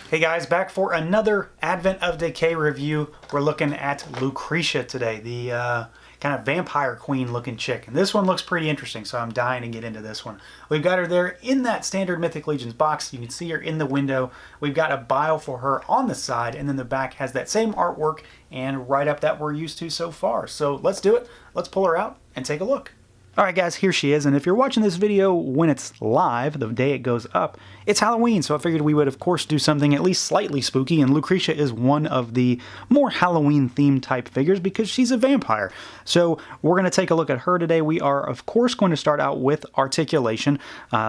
Hey guys, back for another Advent of Decay review. We're looking at Lucretia today, the kind of vampire queen looking chick. And this one looks pretty interesting, so I'm dying to get into this one. We've got her there in that standard Mythic Legions box. You can see her in the window. We've got a bio for her on the side, and then the back has that same artwork and write-up that we're used to so far. So let's do it. Let's pull her out and take a look. Alright guys, here she is, and if you're watching this video when it's live, the day it goes up, it's Halloween, so I figured we would of course do something at least slightly spooky, and Lucretia is one of the more Halloween-themed type figures because she's a vampire. So we're going to take a look at her today. We are of course going to start out with articulation,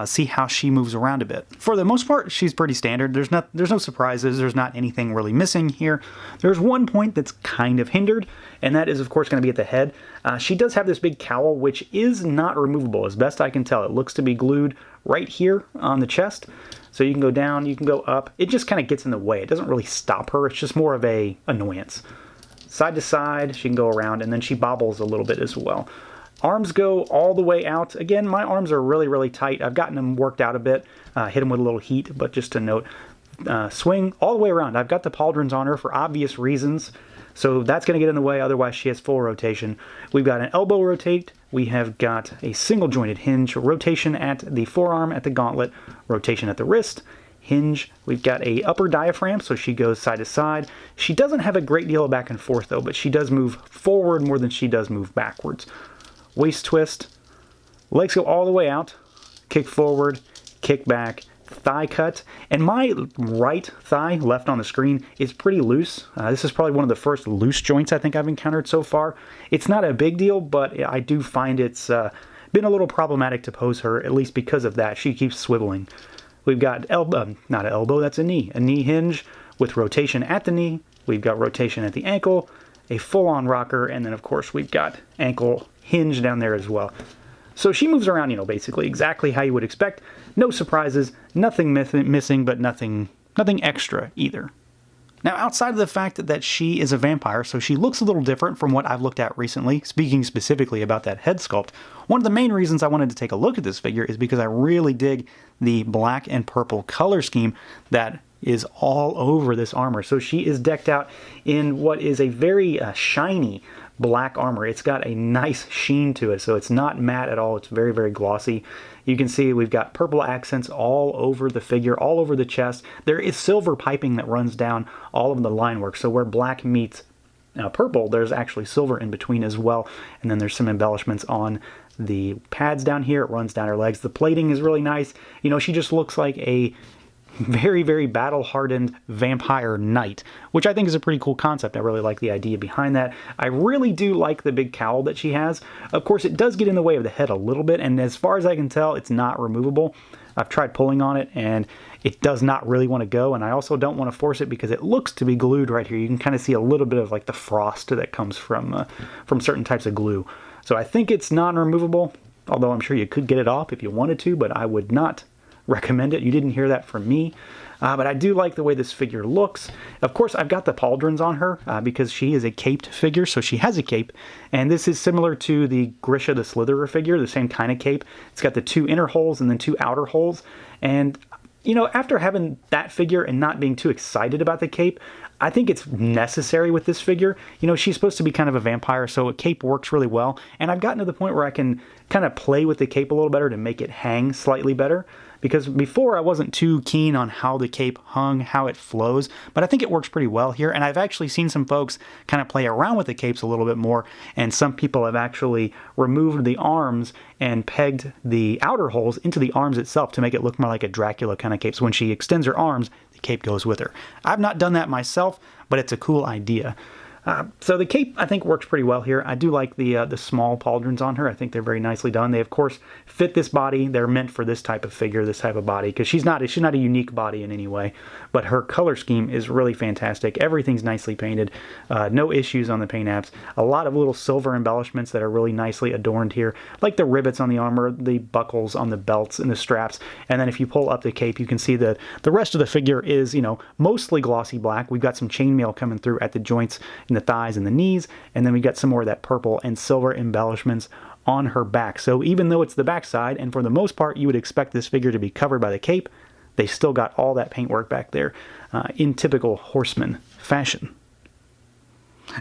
see how she moves around a bit. For the most part, she's pretty standard. There's no surprises, there's not anything really missing here. There's one point that's kind of hindered, and that is of course going to be at the head. She does have this big cowl, which is not removable as best I can tell. It looks to be glued right here on the chest. So you can go down, you can go up. It just kind of gets in the way. It doesn't really stop her. It's just more of a annoyance. Side to side, she can go around, and then she bobbles a little bit as well. Arms go all the way out. Again, my arms are really, really tight. I've gotten them worked out a bit, hit them with a little heat, but just to note, swing all the way around. I've got the pauldrons on her for obvious reasons. So that's going to get in the way, otherwise she has full rotation. We've got an elbow rotate, we have got a single jointed hinge, rotation at the forearm, at the gauntlet, rotation at the wrist, hinge. We've got a upper diaphragm, so she goes side to side. She doesn't have a great deal of back and forth though, but she does move forward more than she does move backwards. Waist twist, legs go all the way out, kick forward, kick back, thigh cut, and my right thigh left on the screen is pretty loose. This is probably one of the first loose joints I think I've encountered so far. It's not a big deal, but I do find it's been a little problematic to pose her, at least because of that. She keeps swiveling. We've got elbow, not an elbow, that's a knee hinge with rotation at the knee. We've got rotation at the ankle, a full-on rocker, and then of course we've got ankle hinge down there as well. So she moves around, basically exactly how you would expect. No surprises, nothing missing, but nothing extra either. Now, outside of the fact that she is a vampire, so she looks a little different from what I've looked at recently, speaking specifically about that head sculpt, one of the main reasons I wanted to take a look at this figure is because I really dig the black and purple color scheme that is all over this armor. So she is decked out in what is a very shiny black armor. It's got a nice sheen to it, so it's not matte at all. It's very, very glossy. You can see we've got purple accents all over the figure, all over the chest. There is silver piping that runs down all of the line work, so where black meets purple, there's actually silver in between as well, and then there's some embellishments on the pads down here. It runs down her legs. The plating is really nice. She just looks like a very, very battle-hardened vampire knight, which I think is a pretty cool concept. I really like the idea behind that. I really do like the big cowl that she has. Of course, it does get in the way of the head a little bit, and as far as I can tell, it's not removable. I've tried pulling on it, and it does not really want to go, and I also don't want to force it because it looks to be glued right here. You can kind of see a little bit of like the frost that comes from certain types of glue. So I think it's non-removable, although I'm sure you could get it off if you wanted to, but I would not recommend it. You didn't hear that from me. But I do like the way this figure looks. Of course, I've got the pauldrons on her because she is a caped figure, so she has a cape. And this is similar to the Grisha the Slitherer figure, the same kind of cape. It's got the 2 inner holes and then 2 outer holes. And, after having that figure and not being too excited about the cape, I think it's necessary with this figure. She's supposed to be kind of a vampire, so a cape works really well. And I've gotten to the point where I can kind of play with the cape a little better to make it hang slightly better. Because before I wasn't too keen on how the cape hung, how it flows, but I think it works pretty well here. And I've actually seen some folks kind of play around with the capes a little bit more, and some people have actually removed the arms and pegged the outer holes into the arms itself to make it look more like a Dracula kind of cape. So when she extends her arms, the cape goes with her. I've not done that myself, but it's a cool idea. So the cape, I think, works pretty well here. I do like the small pauldrons on her. I think they're very nicely done. They, of course, fit this body. They're meant for this type of figure, this type of body, because she's not a unique body in any way. But her color scheme is really fantastic. Everything's nicely painted. No issues on the paint apps. A lot of little silver embellishments that are really nicely adorned here, like the rivets on the armor, the buckles on the belts and the straps. And then if you pull up the cape, you can see that the rest of the figure is, mostly glossy black. We've got some chainmail coming through at the joints in the thighs and the knees, and then we got some more of that purple and silver embellishments on her back. So even though it's the backside, and for the most part you would expect this figure to be covered by the cape, they still got all that paintwork back there in typical Horseman fashion.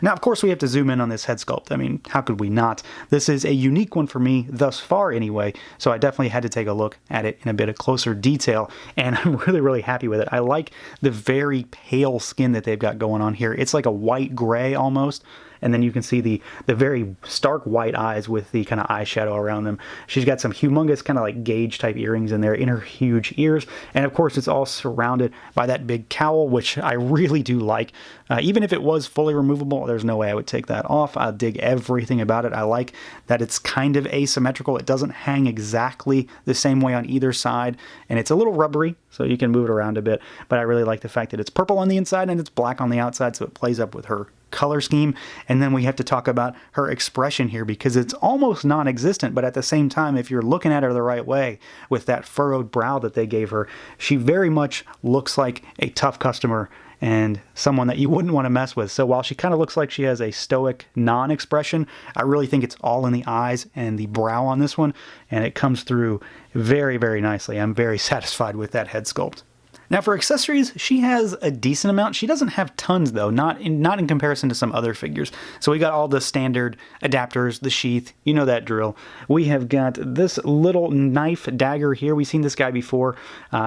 Now, of course, we have to zoom in on this head sculpt. I mean, how could we not? This is a unique one for me thus far anyway, so I definitely had to take a look at it in a bit of closer detail, and I'm really, really happy with it. I like the very pale skin that they've got going on here. It's like a white gray almost, and then you can see the very stark white eyes with the kind of eyeshadow around them. She's got some humongous kind of like gauge type earrings in there in her huge ears, and of course it's all surrounded by that big cowl, which I really do like. Even if it was fully removable, there's no way I would take that off. I dig everything about it. I like that it's kind of asymmetrical. It doesn't hang exactly the same way on either side, and it's a little rubbery, so you can move it around a bit, but I really like the fact that it's purple on the inside and it's black on the outside, so it plays up with her color scheme. And then we have to talk about her expression here, because it's almost non-existent, but at the same time, if you're looking at her the right way with that furrowed brow that they gave her, she very much looks like a tough customer and someone that you wouldn't want to mess with. So while she kind of looks like she has a stoic non-expression, I really think it's all in the eyes and the brow on this one, and it comes through very, very nicely. I'm very satisfied with that head sculpt. Now for accessories, she has a decent amount. She doesn't have tons though, not in comparison to some other figures. So we got all the standard adapters, the sheath, you know that drill. We have got this little knife dagger here. We've seen this guy before,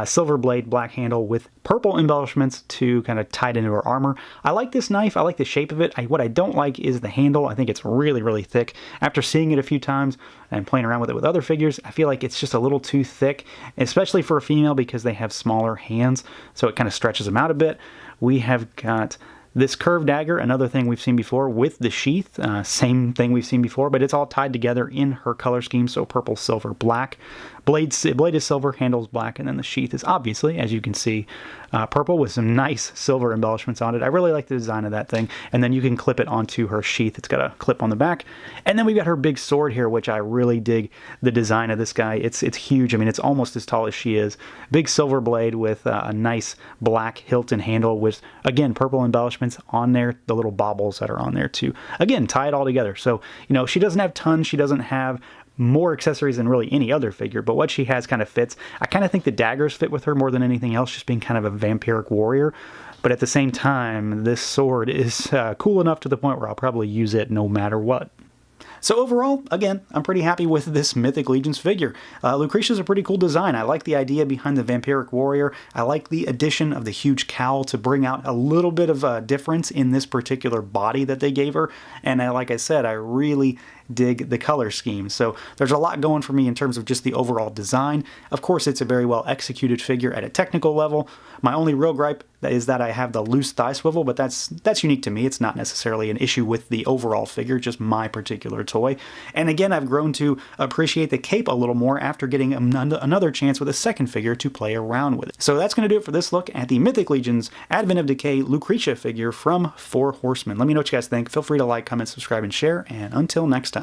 silver blade, black handle with purple embellishments to kind of tie it into her armor. I like this knife. I like the shape of it. What I don't like is the handle. I think it's really, really thick. After seeing it a few times and playing around with it with other figures, I feel like it's just a little too thick, especially for a female because they have smaller hands. So it kind of stretches them out a bit. We have got this curved dagger, another thing we've seen before with the sheath, same thing we've seen before, but it's all tied together in her color scheme, so purple, silver, black. Blade is silver, handle's black, and then the sheath is obviously, as you can see, purple with some nice silver embellishments on it. I really like the design of that thing, and then you can clip it onto her sheath. It's got a clip on the back, and then we've got her big sword here, which I really dig the design of this guy. It's huge. I mean, it's almost as tall as she is. Big silver blade with a nice black hilt and handle with, again, purple embellishments on there, the little baubles that are on there too. Again, tie it all together. So, you know, she doesn't have tons. She doesn't have more accessories than really any other figure, but what she has kind of fits. I kind of think the daggers fit with her more than anything else, just being kind of a vampiric warrior. But at the same time, this sword is cool enough to the point where I'll probably use it no matter what. So overall, again, I'm pretty happy with this Mythic Legions figure. Lucretia's a pretty cool design. I like the idea behind the vampiric warrior. I like the addition of the huge cowl to bring out a little bit of a difference in this particular body that they gave her. And like I said, I really dig the color scheme. So there's a lot going for me in terms of just the overall design. Of course, it's a very well executed figure at a technical level. My only real gripe is that I have the loose thigh swivel, but that's unique to me. It's not necessarily an issue with the overall figure, just my particular toy. And again, I've grown to appreciate the cape a little more after getting another chance with a second figure to play around with it. So that's going to do it for this look at the Mythic Legions Advent of Decay Lucretia figure from Four Horsemen. Let me know what you guys think. Feel free to like, comment, subscribe, and share. And until next time.